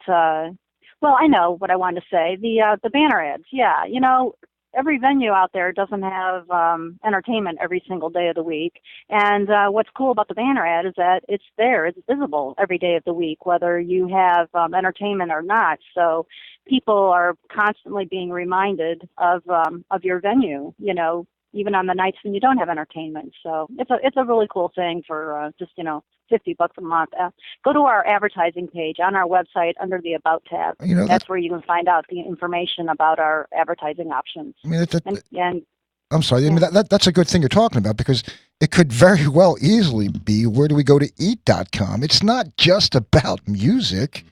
Well, I know what I wanted to say. The banner ads, yeah. Every venue out there doesn't have entertainment every single day of the week. And what's cool about the banner ad is that it's there. It's visible every day of the week, whether you have entertainment or not. So people are constantly being reminded of your venue, even on the nights when you don't have entertainment. So it's a really cool thing for just, $50 a month. Go to our advertising page on our website under the About tab. That's where you can find out the information about our advertising options. I mean, I'm sorry. I mean, that's a good thing you're talking about, because it could very well easily be, where do we go to eat.com? It's not just about music,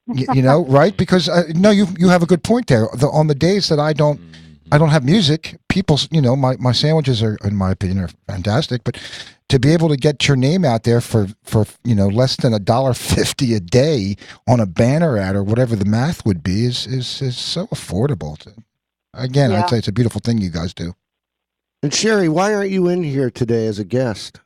you know, right? Because no, you have a good point there. On the days that I don't have music, people's, you know, my sandwiches are, in my opinion, are fantastic. But to be able to get your name out there for you know, less than $1.50 a day on a banner ad or whatever the math would be is so affordable. Again, I'd say it's a beautiful thing you guys do. And Sherry, why aren't you in here today as a guest?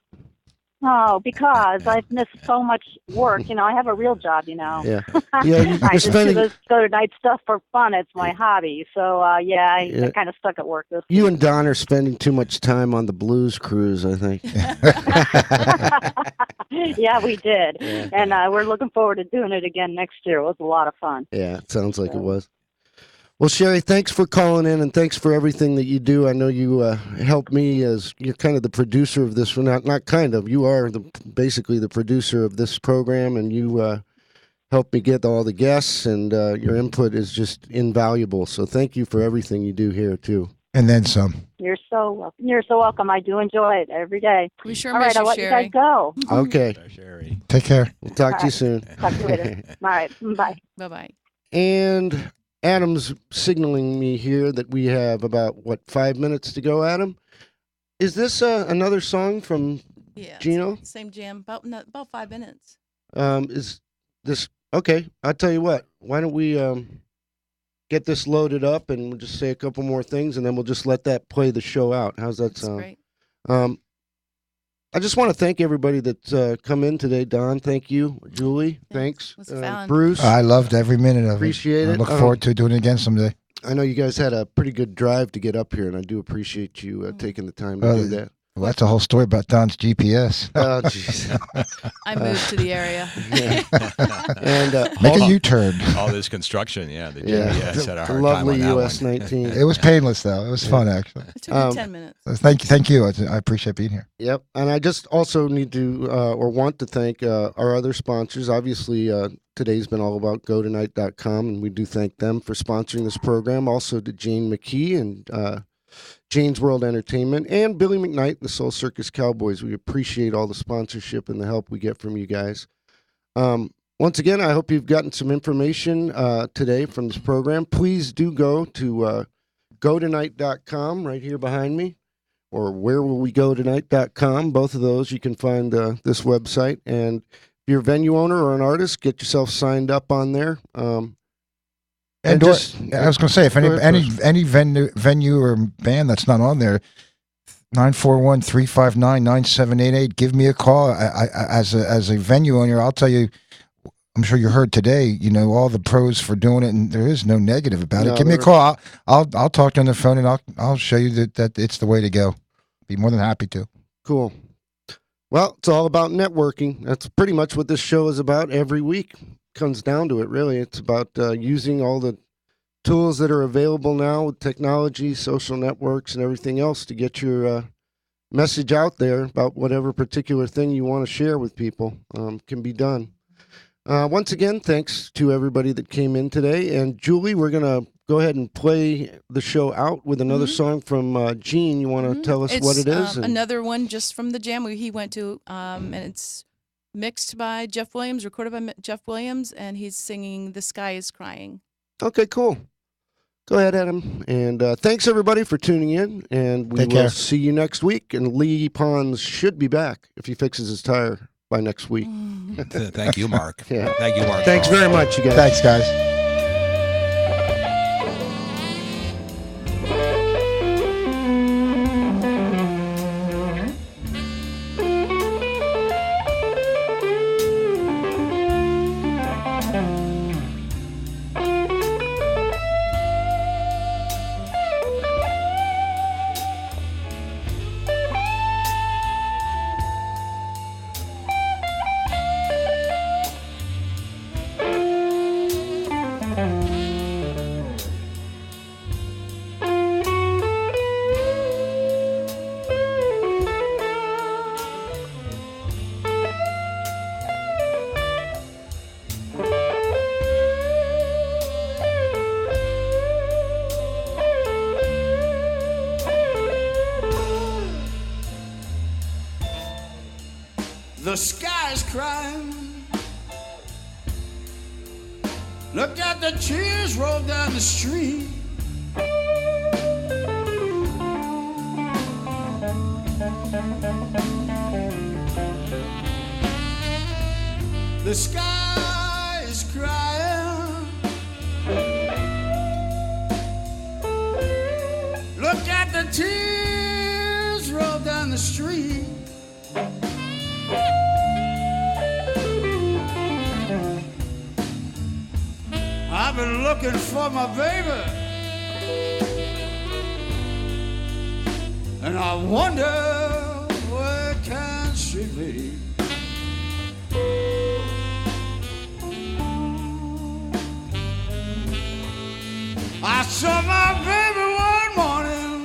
Oh, because I've missed so much work. You know, I have a real job, you know. Yeah. Yeah, I just do this go to night stuff for fun. It's my hobby. So, I kind of stuck at work this You week. and Don are spending too much time on the blues cruise, I think. Yeah, we did. Yeah. And we're looking forward to doing it again next year. It was a lot of fun. Yeah, it sounds like it was. Well, Sherry, thanks for calling in, and thanks for everything that you do. I know you helped me, as you're kind of the producer of this. Not kind of. You are basically the producer of this program, and you helped me get all the guests, and your input is just invaluable. So thank you for everything you do here, too. And then some. You're so welcome. You're so welcome. I do enjoy it every day. We sure All miss right, you, I'll let Sherry. you guys go. Okay. Sherry. Take care. We'll talk to you All soon. right. Talk to you later. All right. Bye. Bye-bye. And Adam's signaling me here that we have about, 5 minutes to go, Adam? Is this another song from Gino? Same jam, about 5 minutes. Is this... Okay, I'll tell you what. Why don't we get this loaded up, and we'll just say a couple more things, and then we'll just let that play the show out. How's that sound? Great. I just want to thank everybody that's come in today. Don, thank you. Julie, thanks. Bruce, I loved every minute of appreciate it. it. I look forward to doing it again someday. I know you guys had a pretty good drive to get up here, and I do appreciate you taking the time to do that. Well, that's a whole story about Don's GPS. Oh, jeez. I moved to the area. And make a U-turn. All this construction, the Yeah. GPS had a hard Lovely time on that US one. 19. It was painless, though. It was fun, actually. It took me 10 minutes. Thank you. I appreciate being here. Yep, and I just also need to or want to thank our other sponsors. Obviously, today's been all about GoTonight.com, and we do thank them for sponsoring this program. Also to Jane McKee and Jane's World Entertainment and Billy McKnight and the Soul Circus Cowboys. We appreciate all the sponsorship and the help we get from you guys. Once again, I hope you've gotten some information today from this program. Please do go to GoTonight.com right here behind me, or wherewillwegotonight.com. Both of those you can find this website. And if you're a venue owner or an artist, get yourself signed up on there. I was going to say, if any venue or band that's not on there, 941-359-9788. Give me a call. As a venue owner, I'll tell you. I'm sure you heard today, you know, all the pros for doing it, and there is no negative about it. Give me a call. I'll talk to you on the phone, and I'll show you that it's the way to go. Be more than happy to. Cool. Well, it's all about networking. That's pretty much what this show is about every week. Comes down to it, really. It's about using all the tools that are available now with technology, social networks, and everything else to get your message out there about whatever particular thing you want to share with people. Can be done. Once again, thanks to everybody that came in today. And Julie, we're going to go ahead and play the show out with another song from Gene. You want to tell us what it is? Another one just from the jam he went to, and it's mixed by Jeff Williams, recorded by Jeff Williams, and he's singing "The Sky Is Crying." Okay, cool. Go ahead, Adam. And thanks, everybody, for tuning in. And we will see you next week. And Lee Pons should be back if he fixes his tire by next week. Thank you, Mark. Yeah. Thank you, Mark. Thanks very much, you guys. Thanks, guys. The sky is crying. Look at the tears roll down the street. The sky is crying. Look at the tears roll down the street. I've been looking for my baby, and I wonder where can she be? I saw my baby one morning.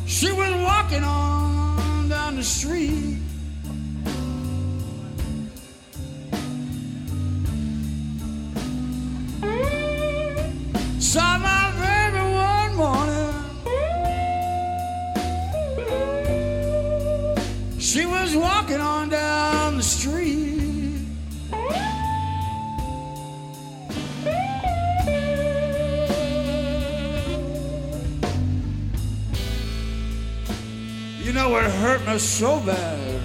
She was walking on down the street. Saw my baby one morning. She was walking on down the street. You know, it hurt me so bad,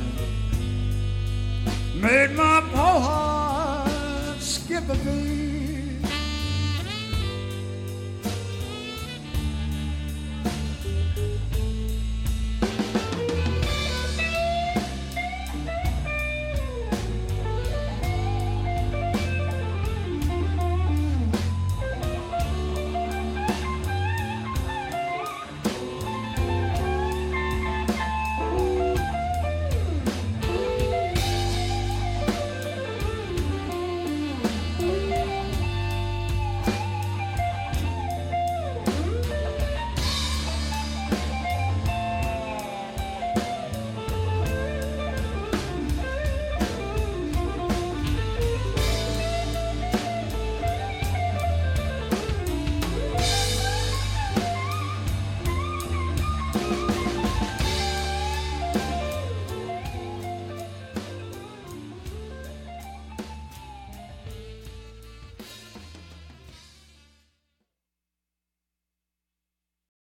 made my poor heart skip a beat.